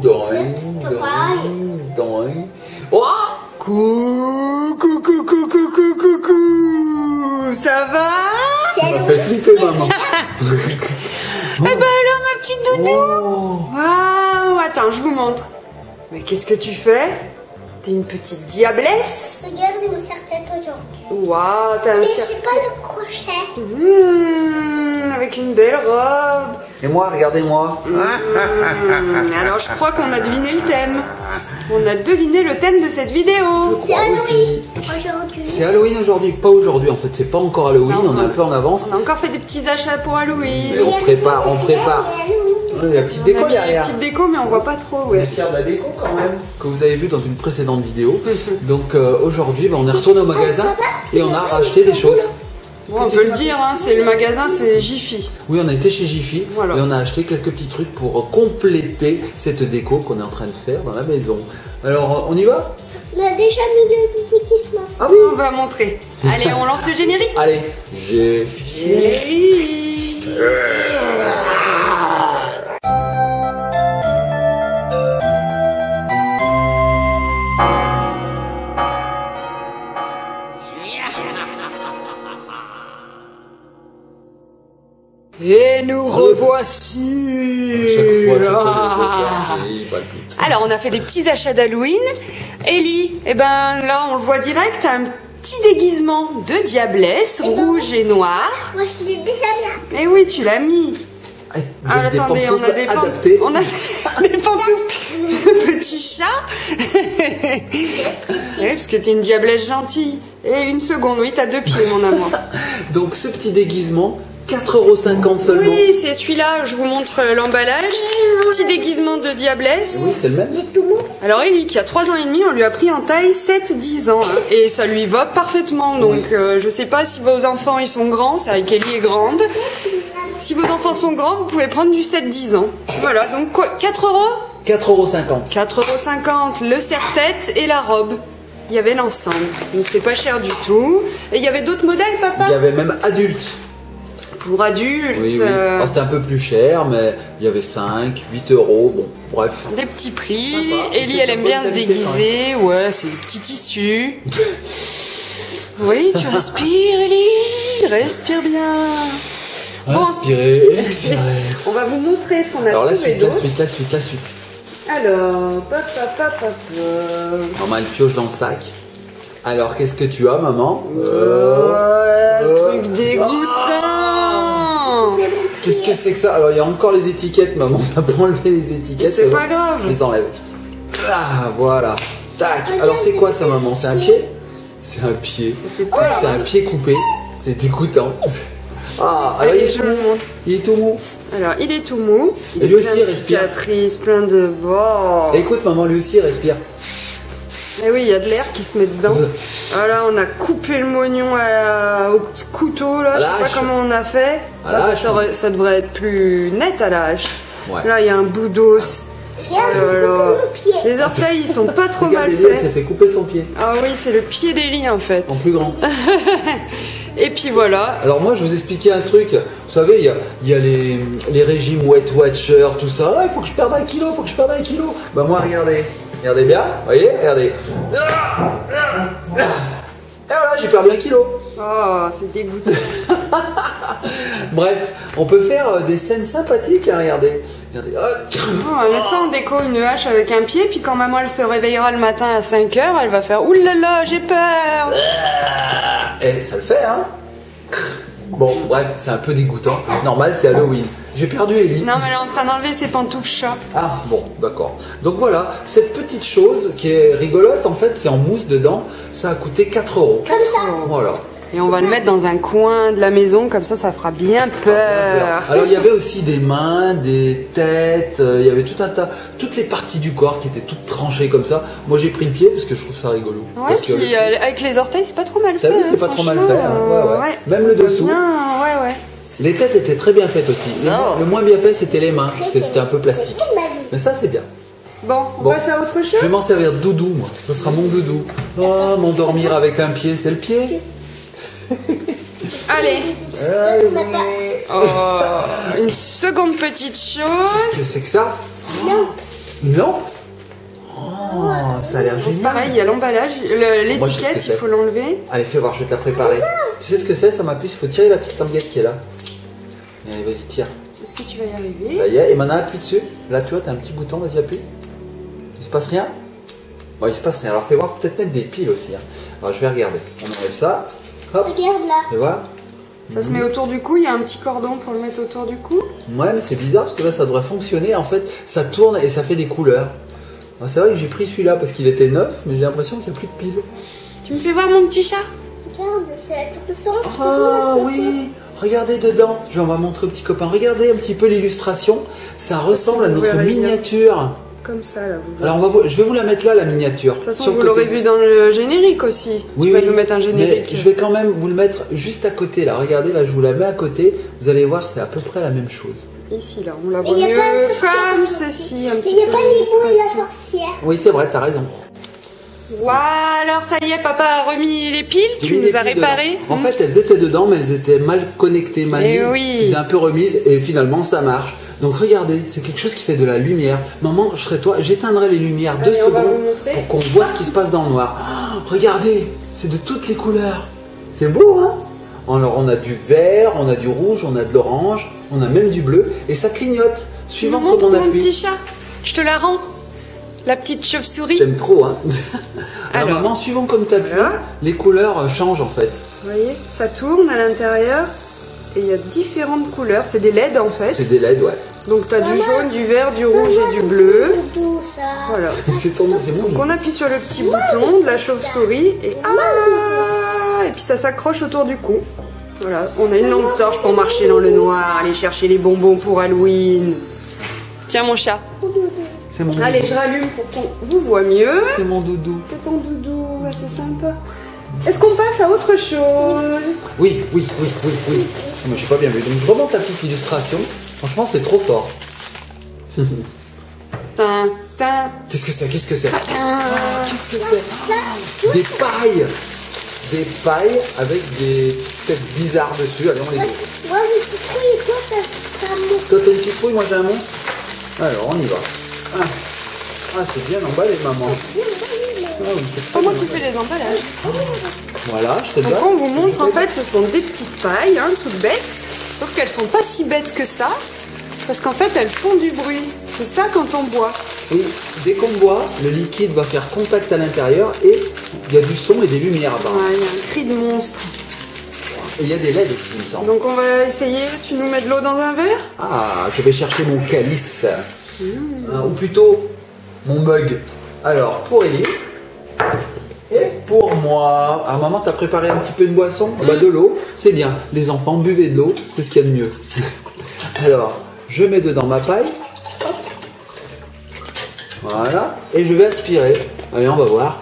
doing, doing. Oh! Coucou. Ça va? Ça m'a fait flipper, maman. Eh ben alors, ma petite doudou. Waouh, attends, je vous montre. Mais qu'est-ce que tu fais? T'es une petite diablesse? Regarde, je me serre-tête aujourd'hui. Waouh, t'as un Mais j'ai pas le crochet. avec une belle robe. Et moi, regardez-moi. Alors, je crois qu'on a deviné le thème. On a deviné le thème de cette vidéo. C'est Halloween aujourd'hui. C'est Halloween aujourd'hui, pas aujourd'hui en fait, c'est pas encore Halloween, Non, on est un peu en avance. On a encore fait des petits achats pour Halloween. Mais on prépare. Il y a la petite déco On a mis derrière. la petite déco, mais on voit pas trop. On est Ouais. fiers de la déco quand même, que vous avez vu dans une précédente vidéo. Donc aujourd'hui, on est retourné au magasin et on a racheté des choses. Bon, on peut le dire, hein, c'est le magasin, c'est Jiffy. Oui, on a été chez Jiffy Voilà. et on a acheté quelques petits trucs pour compléter cette déco qu'on est en train de faire dans la maison. Alors, on y va? On a déjà mis le déguisement. Ah oui. On va montrer. Allez, on lance le générique. Allez, Générique. Et nous revoici. Chaque fois, Ah. il palpite. Alors, on a fait des petits achats d'Halloween. Ellie, eh ben là, on le voit direct, un petit déguisement de diablesse, rouge et noir. Moi, je l'ai déjà bien. Eh oui, tu l'as mis. Vous Ah, avez des attendez, on a pantoufles des adaptées. on a des pantoufles. Petit chat. Oui, parce que t'es une diablesse gentille. Et une seconde, oui, t'as 2 pieds, mon amour. Donc ce petit déguisement, 4,50 € seulement. Oui, c'est celui-là, je vous montre l'emballage. Petit déguisement de diablesse. Oui, c'est le même. Il est tout mou. Alors Ellie, qui a 3 ans et demi, on lui a pris en taille 7-10 ans. Hein, et ça lui va parfaitement. Donc je sais pas si vos enfants ils sont grands, c'est vrai qu'Ellie est grande. Si vos enfants sont grands, vous pouvez prendre du 7-10 ans. Voilà, donc quoi, 4 €? 4,50 €. 4,50 € le serre-tête et la robe. Il y avait l'ensemble. Donc c'est pas cher du tout. Et il y avait d'autres modèles, papa? Il y avait même adulte. Pour adultes. Oui. Alors, c'était un peu plus cher, mais il y avait 5, 8 €. Bon, bref. Des petits prix. Sympa. Ellie, C'est elle de aime bonne bien se qualité, déguiser. Ouais, c'est des petits tissus. Oui, tu respires, Ellie. Respire bien. Bon. Inspirez, expirez. On va vous montrer ce qu'on a Alors la trouvé suite, la d'autre. suite, la suite, la suite. Alors, papa. Maman, elle pioche dans le sac. Alors, qu'est-ce que tu as, maman? Truc dégoûtant. Qu'est-ce que c'est que ça? Alors, il y a encore les étiquettes, maman. On n'a pas enlevé les étiquettes. C'est bon, pas grave. Je les enlève. Ah, voilà. Tac. Alors, c'est quoi ça, maman? C'est un pied? C'est un pied. fait peur. C'est un pied coupé. C'est dégoûtant. Ah, alors Allez, il est je tout vous mou. montre. Il est tout mou. Alors, il est tout mou. Et lui aussi, plein il de respire. cicatrices, plein de... Oh. Écoute, maman, lui aussi, il respire. Eh oui, il y a de l'air qui se met dedans. Voilà, on a coupé le mognon au couteau, là. À Je la sais pas hache. comment on a fait. À la hache, ça devrait être plus net à la hache. Ouais. Là, il y a un bout d'os. Regarde, Oh là j'ai là. coupé mon pied. Les orteils, ils sont pas trop Regarde, mal Ellie, elle s'est faits. fait couper son pied. Ah oui, c'est le pied d'Ellie, en fait. En plus grand. Et puis voilà. Alors moi, je vous expliquais un truc. Vous savez, il y a les régimes Weight Watcher, tout ça. Ah, il faut que je perde 1 kilo, il faut que je perde 1 kilo. Bah moi, regardez. Regardez bien, voyez, regardez. Et voilà, j'ai perdu 1 kilo. Oh, c'est dégoûtant. Bref, on peut faire des scènes sympathiques, hein, regardez. Regardez. On va mettre ça en déco, une hache avec un pied, puis quand maman elle se réveillera le matin à 5 h, elle va faire « Ouh là là, j'ai peur !» Et ça le fait, hein. Bon, bref, c'est un peu dégoûtant. Normal, c'est Halloween. J'ai perdu Ellie. Non, mais elle est en train d'enlever ses pantoufles chat. Ah bon, d'accord. Donc voilà, cette petite chose qui est rigolote, en fait, c'est en mousse dedans. Ça a coûté 4 €. Comme ça. Voilà. Et on va le mettre dans un coin de la maison, comme ça fera bien peur. Alors il y avait aussi des mains, des têtes, il y avait tout un tas, toutes les parties du corps qui étaient toutes tranchées comme ça. Moi j'ai pris le pied parce que je trouve ça rigolo. Ouais, Parce que puis avec les orteils, c'est pas trop mal fait. T'as vu, hein, c'est pas trop mal franchement, fait, hein. Ouais, ouais. Même le On voit dessous. bien, ouais. les têtes étaient très bien faites aussi. Non. Le moins bien fait c'était les mains parce que c'était un peu plastique. Mais ça c'est bien. Bon, on Bon. passe à autre Je chose. vais m'en servir de doudou moi. Ce sera mon doudou. Oh, m'endormir avec un pied, c'est le pied. Allez. On n'a pas. Une seconde petite chose. Qu'est-ce que c'est que ça? Non. Une lampe? Oh, ça a l'air C'est génial. pareil, il y a l'emballage, Moi, je sais ce que l'étiquette, il c'est. faut l'enlever. Allez, fais voir, je vais te la préparer. Tu sais ce que c'est, ça m'a plu? Il faut tirer la petite languette qui est là. Allez, vas-y, tire. Est-ce que tu vas y arriver? Ça y est, et maintenant appuie dessus. Là, tu vois, t'as un petit bouton, vas-y, appuie. Il se passe rien? Bon, il se passe rien. Alors, fais voir, peut-être mettre des piles aussi. Hein. Alors, je vais regarder. On enlève ça. Hop. Regarde là. Tu vois? Ça se met autour du cou, il y a un petit cordon pour le mettre autour du cou. Ouais, mais c'est bizarre parce que là, ça devrait fonctionner. En fait, ça tourne et ça fait des couleurs. Alors, c'est vrai que j'ai pris celui-là parce qu'il était neuf, mais j'ai l'impression qu'il n'y a plus de piles. Tu me fais voir mon petit chat? Regarde, ça ressemble. Ah oui, regardez dedans. On va montrer aux petits copains. Regardez un petit peu l'illustration. Ça ressemble à vous notre verrez bien. miniature. Comme ça, là. Vous Alors, je vais vous la mettre là, la miniature. De toute façon, Sur le vous l'aurez côté. vu dans le générique aussi. Oui, Tu vas oui, nous mettre un mais générique. je vais quand même vous le mettre juste à côté là. Regardez, là, je vous la mets à côté. Vous allez voir, c'est à peu près la même chose. Ici, là, on la Mais voit il y a mieux pas de sorcière comme comme ça. ceci, un Mais petit il n'y a peu pas les bouts et la d'illustration. sorcière. Oui, c'est vrai, t'as raison. Voilà, alors ça y est, papa a remis les piles, J'ai tu mis nous des as piles réparé. dedans. En fait, elles étaient dedans, mais elles étaient mal connectées, mal Eh mises. oui. Je les ai un peu remises et finalement, ça marche. Donc regardez, c'est quelque chose qui fait de la lumière. Maman, je serais toi, j'éteindrai les lumières 2 Allez, on va secondes vous montrer. pour qu'on voit ce qui se passe dans le noir. Oh, regardez, c'est de toutes les couleurs. C'est beau, hein? Alors on a du vert, on a du rouge, on a de l'orange, on a même du bleu et ça clignote Tu suivant me montres comment on mon appuie. petit chat. Je te la rends. La petite chauve-souris. T'aimes trop, hein? Alors, Alors. maman, suivant comme tu appuies, Voilà. les couleurs changent en fait. Vous voyez, ça tourne à l'intérieur et il y a différentes couleurs. C'est des LED en fait. C'est des LED, ouais. Donc tu as du jaune, du vert, du rouge et du bleu. C'est tout ça. Voilà. C'est ton nom, c'est mon Donc nom. on appuie sur le petit bouton de la chauve-souris et ah, et puis ça s'accroche autour du cou. Voilà, on a une lampe torche pour marcher dans le noir, aller chercher les bonbons pour Halloween. Tiens mon chat. C'est mon doudou. Allez, je rallume pour qu'on vous voit mieux. C'est mon doudou. C'est ton doudou, ouais, c'est sympa. Est-ce qu'on passe à autre chose? Oui. Moi, j'ai pas bien vu. Donc, je remonte la petite illustration. Franchement, c'est trop fort. Tin, tin, Qu'est-ce que c'est? Qu'est-ce que c'est? tin. Qu'est-ce que c'est? Des pailles. Des pailles avec des têtes bizarres dessus. Allez, on les ouvre. Moi, je suis trop et toi, t'as mon. Toi, t'as une citrouille, moi, j'ai un monstre. Alors, on y va. C'est bien emballé, maman. Ah, oui, c'est très Oh, moi bien qui emballé. fais les emballages. Voilà, je te Donc donne. on vous montre en fait, ce sont des petites pailles, hein, toutes bêtes. Sauf qu'elles sont pas si bêtes que ça. Parce qu'en fait, elles font du bruit. C'est ça quand on boit. Oui, dès qu'on boit, le liquide va faire contact à l'intérieur et il y a du son et des lumières apparemment. Ouais, il y a un cri de monstre. Et il y a des LED aussi, il me semble. Donc on va essayer. Tu nous mets de l'eau dans un verre? Ah, je vais chercher mon calice. Ou plutôt, mon mug. Alors, pour Ellie et pour moi. Alors, maman, t'as préparé un petit peu de boisson? Bah, de l'eau, c'est bien. Les enfants, buvez de l'eau, c'est ce qu'il y a de mieux. Alors, je mets dedans ma paille. Hop. Voilà. Et je vais aspirer. Allez, on va voir.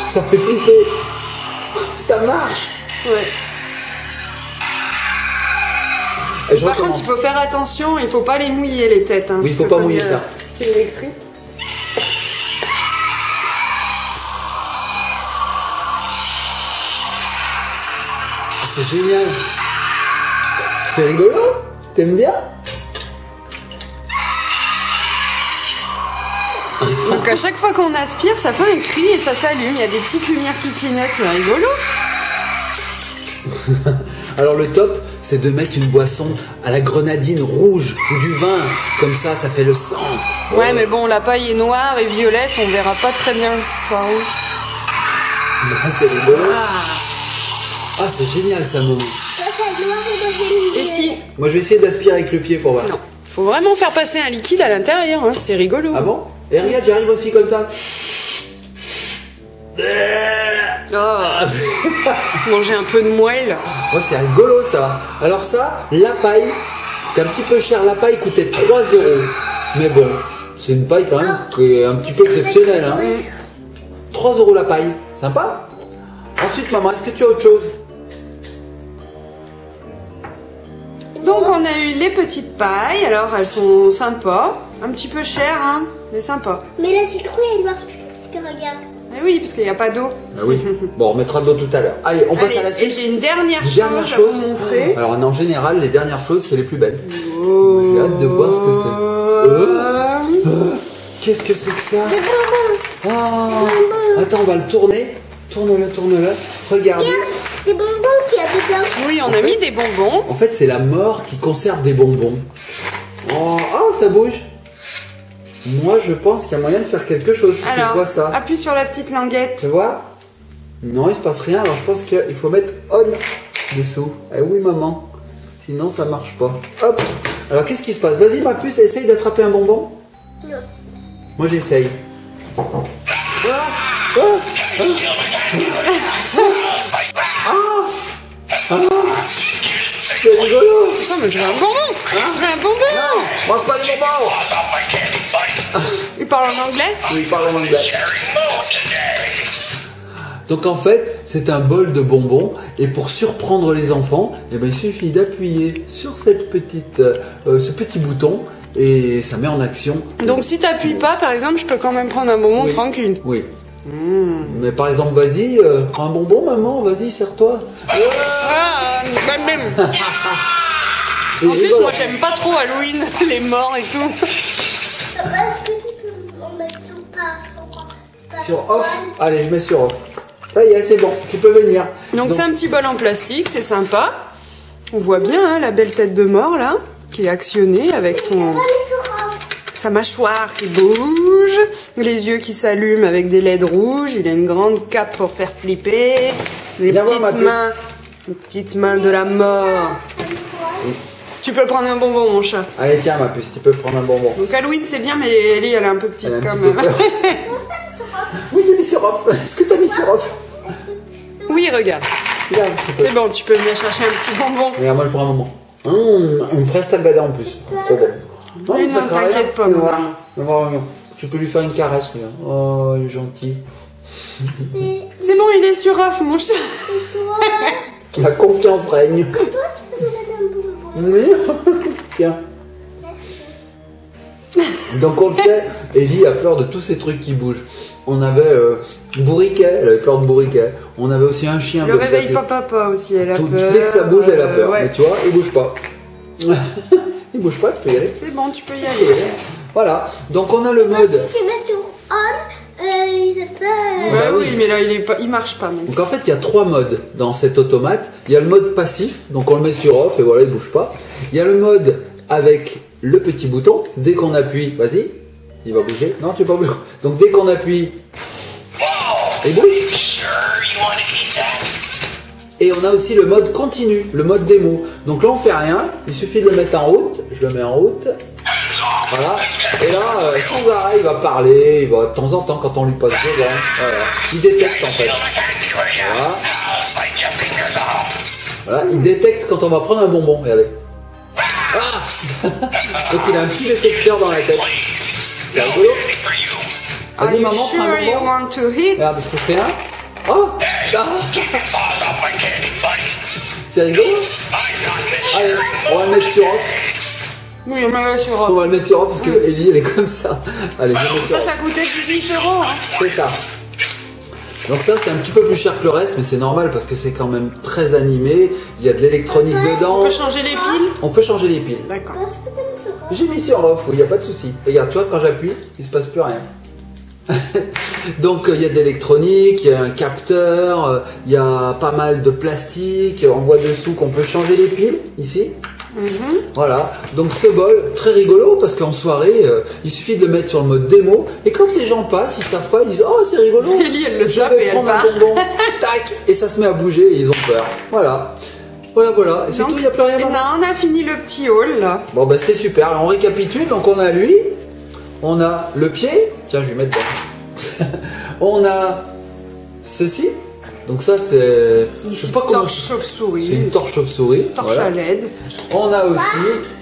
Ça fait flipper. Ça marche. Ouais. Et je Par contre, recommence. il faut faire attention, il faut pas les mouiller les têtes. Hein, Oui, il parce faut que pas comme mouiller il y a- ça. C'est électrique. C'est génial. C'est rigolo. T'aimes bien? Donc à chaque fois qu'on aspire, ça fait un cri et ça s'allume. Il y a des petites lumières qui clignotent, c'est rigolo. Alors le top, c'est de mettre une boisson à la grenadine rouge ou du vin. Comme ça fait le sang. Ouais, mais bon, la paille est noire et violette, on verra pas très bien ce soir rouge. C'est rigolo. Ah, c'est génial ça, maman. Toi, t'as le noir et moi, j'ai le Et si? Moi, je vais essayer d'aspirer avec le pied pour voir. Non. Faut vraiment faire passer un liquide à l'intérieur, hein, c'est rigolo. Ah bon? Et regarde, j'arrive aussi comme ça. Oh, manger un peu de moelle. Oh, c'est rigolo ça. Alors ça, la paille, c'est un petit peu cher. La paille coûtait 3 €. Mais bon, c'est une paille quand même qui est un petit peu exceptionnelle. Hein. 3 € la paille. Sympa. Ensuite, maman, est-ce que tu as autre chose? Donc on a eu les petites pailles, alors elles sont sympas, un petit peu chères, hein, mais sympas. Mais la citrouille, elle marche plus parce que regarde. Eh oui, parce qu'il n'y a pas d'eau. Ah oui. Bon, on remettra de l'eau tout à l'heure. Allez, on passe Allez, à la et suite. j'ai une dernière Une chose dernière à chose. vous montrer. Alors, en général, les dernières choses, c'est les plus belles. Oh. J'ai hâte de voir ce que c'est. Qu'est-ce que c'est que ça? Des bonbons. Ah. Attends, on va le tourner. Tourne-le, tourne-le. Regardez. Des bonbons qu'il y a dedans. Oui, on a mis des bonbons. En fait, c'est la mort qui conserve des bonbons. Oh, ça bouge. Moi, je pense qu'il y a moyen de faire quelque chose. Tu Alors, vois ça? appuie sur la petite languette. Tu vois? Non, il se passe rien. Alors, je pense qu'il faut mettre on dessous. Eh oui, maman. Sinon, ça marche pas. Hop. Alors, qu'est-ce qui se passe? Vas-y, ma puce, essaye d'attraper un bonbon. Non. Moi, j'essaye. C'est rigolo. Attends, mais je veux un bonbon. Je veux un bonbon. Non, mange pas les bonbons. Il parle en anglais? Oui, il parle en anglais. Donc en fait, c'est un bol de bonbons et pour surprendre les enfants, eh ben, il suffit d'appuyer sur cette petite, ce petit bouton et ça met en action. Donc si t'appuies pas, par exemple, je peux quand même prendre un bonbon Oui. tranquille. Oui. Mais par exemple, vas-y, prends un bonbon, maman, vas-y, serre-toi. Ah, même. Et En plus, voilà. moi j'aime pas trop Halloween, les morts et tout. Papa, est-ce que tu peux en mettre Sur off. Allez, je mets sur off. Ça y est, c'est bon, tu peux venir. Donc c'est un petit bol en plastique, c'est sympa. On voit bien hein, la belle tête de mort là, qui est actionnée avec sa mâchoire qui bouge, les yeux qui s'allument avec des LED rouges, il a une grande cape pour faire flipper, les Viens voir ma petites mains de la mort. Tu peux prendre un bonbon mon chat. Allez, tiens ma puce, tu peux prendre un bonbon. Donc Halloween c'est bien mais Ellie elle est un peu petite Elle a un quand petit peu même. peur. Oui, j'ai mis sur off. Est-ce que t'as mis sur off? Oui regarde, Regarde, tu peux. c'est bon tu peux venir chercher un petit bonbon. Regarde, moi je prends un bonbon. Une fraise tagada en plus. Trop bon. Oui, non, ça caresse. t'inquiète pas, Voilà. maman. Voilà. Tu peux lui faire une caresse, regarde. Oh, il est gentil. C'est bon il est sur off mon chat. La confiance règne. Toi, tu peux me donner un bonbon. Oui. Tiens. Donc on le sait, Ellie a peur de tous ces trucs qui bougent. On avait Bourriquet, elle avait peur de Bourriquet. On avait aussi un chien. Le comme réveil ça, papa aussi, elle a tout- peur. Dès que ça bouge, elle a peur. Ouais. Mais tu vois, il bouge pas. Il bouge pas, tu peux y aller. C'est bon, tu peux y aller. Voilà. Donc on a le mode. Si tu mets sur on, il s'appelle. Bah oui, oui. mais là, il marche pas. Donc. Donc en fait, il y a 3 modes dans cet automate. Il y a le mode passif, donc on le met sur off et voilà, il bouge pas. Il y a le mode avec le petit bouton. Dès qu'on appuie, vas-y, il va bouger. Non, tu peux pas bouger. Donc dès qu'on appuie, il bouge. Et on a aussi le mode continu, le mode démo. Donc là, on fait rien. Il suffit de le mettre en route. Je le mets en route. Voilà. Et là, sans arrêt, il va parler. Il va de temps en temps, quand on lui passe devant. Voilà. Il détecte en fait. Voilà. Voilà. Il détecte quand on va prendre un bonbon. Regardez. Ah. Donc il a un petit détecteur dans la tête. C'est rigolo. Are Vas-y you maman, prends sure un you bonbon. want to hit? Regarde, je touche rien. Oh. Ah. C'est rigolo. Allez, on va le mettre sur off. Oui, on met là sur On off. va le mettre sur off parce que Ellie elle est comme ça. Allez, je le mets sur Ça off. coûtait 18 €. Hein. C'est ça. Donc ça c'est un petit peu plus cher que le reste, mais c'est normal parce que c'est quand même très animé. Il y a de l'électronique dedans. On peut changer les piles? On peut changer les piles. D'accord. Est-ce que tu mets sur on? J'ai mis sur off, il n'y a pas de souci. Regarde, tu vois, quand j'appuie, il se passe plus rien. Donc il y a de l'électronique, il y a un capteur, il y a pas mal de plastique. On voit dessous qu'on peut changer les piles ici. Voilà, donc ce bol, très rigolo parce qu'en soirée, il suffit de le mettre sur le mode démo et quand les gens passent, ils savent pas, ils disent oh c'est rigolo, Ellie, elle le je tape vais et elle prendre un part. bonbon. Tac, et ça se met à bouger et ils ont peur. Voilà, voilà, et c'est Donc, tout, il n'y a plus rien. Non, Maman on a fini le petit haul là. Bon bah c'était super, alors on récapitule, donc on a lui, on a le pied, tiens je vais mettre dedans. On a ceci, donc ça c'est, je sais pas comment, Torche c'est chauve-souris. une torche chauve-souris. Torche Voilà. à LED. On a aussi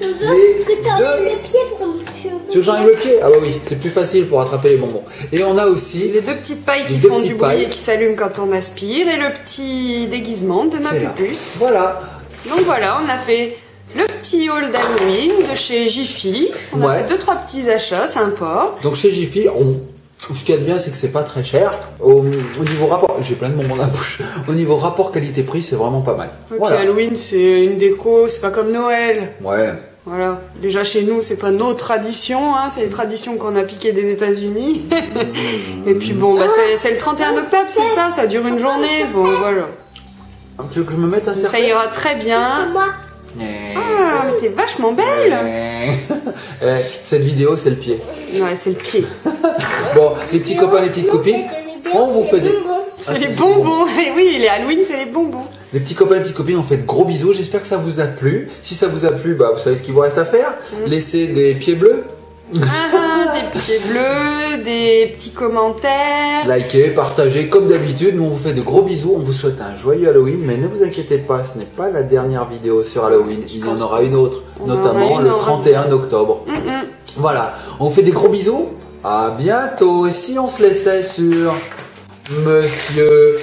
Je veux les que tu enlèves deux. le pied pour me. Tu veux que j'enlève le pied? Ah bah oui, c'est plus facile pour attraper les bonbons. Et on a aussi Les deux petites pailles qui Les deux font du petites bruit pailles. et qui s'allument quand on aspire. Et le petit déguisement de ma c'est là. pupuce. Voilà. Donc voilà, on a fait le petit haul d'Halloween de chez Jiffy. On a Ouais. fait 2-3 petits achats sympas. Donc chez Jiffy, Ce qu'il y a de bien, c'est que c'est pas très cher. Au niveau rapport, j'ai plein de bonbons dans la bouche. Au niveau rapport qualité-prix, c'est vraiment pas mal. Et Voilà. puis Halloween, c'est une déco, c'est pas comme Noël. Ouais. Voilà. Déjà chez nous, c'est pas nos traditions, hein, c'est les traditions qu'on a piquées des États-Unis. Et puis bon, bah, c'est le 31 octobre, c'est ça dure une journée. Bon, voilà. Tu veux que je me mette un Ça cercle? ira très bien. Ah, mais t'es vachement belle. Cette vidéo, c'est le pied. Ouais, c'est le pied. Bon, les petits copains, les petites copines, on vous fait des... C'est les bonbons. Et oui, les Halloween, c'est les bonbons. Les petits copains et les petites copines, on fait de gros bisous. J'espère que ça vous a plu. Si ça vous a plu, bah, vous savez ce qu'il vous reste à faire. Laissez des pieds bleus. Des pieds bleus, des petits commentaires. Likez, partagez, comme d'habitude. Nous, on vous fait de gros bisous. On vous souhaite un joyeux Halloween. Mais ne vous inquiétez pas, ce n'est pas la dernière vidéo sur Halloween. Il y en aura une autre, notamment le 31 octobre. Voilà, on vous fait des gros bisous. À bientôt. Et si on se laissait sur Monsieur...